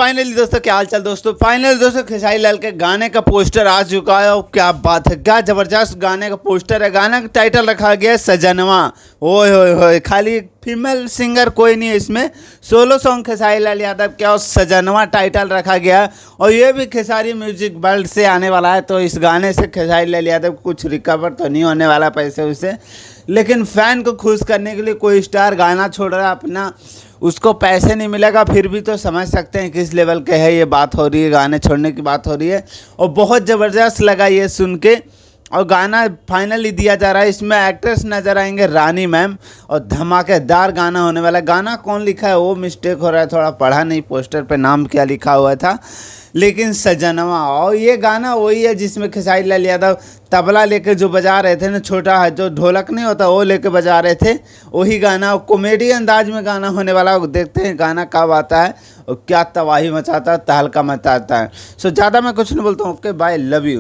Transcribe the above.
Finally दोस्तों क्या हाल चाल दोस्तों। फाइनली दोस्तों खेसारी लाल के गाने का पोस्टर आ चुका है और क्या बात है, क्या जबरदस्त गाने का पोस्टर है। गाना का टाइटल रखा गया है सजनवा। ओए होए होए, खाली फीमेल सिंगर कोई नहीं है इसमें, सोलो सॉन्ग खेसारी लाल यादव क्या और सजनवा टाइटल रखा गया है। और ये भी खेसारी म्यूजिक वर्ल्ड से आने वाला है, तो इस गाने से खेसारी लाल यादव कुछ रिकवर तो नहीं होने वाला पैसे उसे, लेकिन फ़ैन को खुश करने के लिए कोई स्टार गाना छोड़ रहा है अपना, उसको पैसे नहीं मिलेगा, फिर भी तो समझ सकते हैं किस लेवल के है ये बात हो रही है, गाने छोड़ने की बात हो रही है। और बहुत ज़बरदस्त लगा ये सुन के। और गाना फाइनली दिया जा रहा है, इसमें एक्ट्रेस नज़र आएंगे रानी मैम, और धमाकेदार गाना होने वाला है। गाना कौन लिखा है वो मिस्टेक हो रहा है, थोड़ा पढ़ा नहीं पोस्टर पे नाम क्या लिखा हुआ था, लेकिन सजनवा। और ये गाना वही है जिसमें खेसारी लाल यादव तबला लेके जो बजा रहे थे ना, छोटा है जो ढोलक नहीं होता वो लेके बजा रहे थे, वही गाना। कॉमेडी अंदाज में गाना होने वाला है। देखते हैं गाना कब आता है और क्या तबाही मचाता है, तहलका मचाता है। सो ज़्यादा मैं कुछ नहीं बोलता हूँ। Okay bye, love you.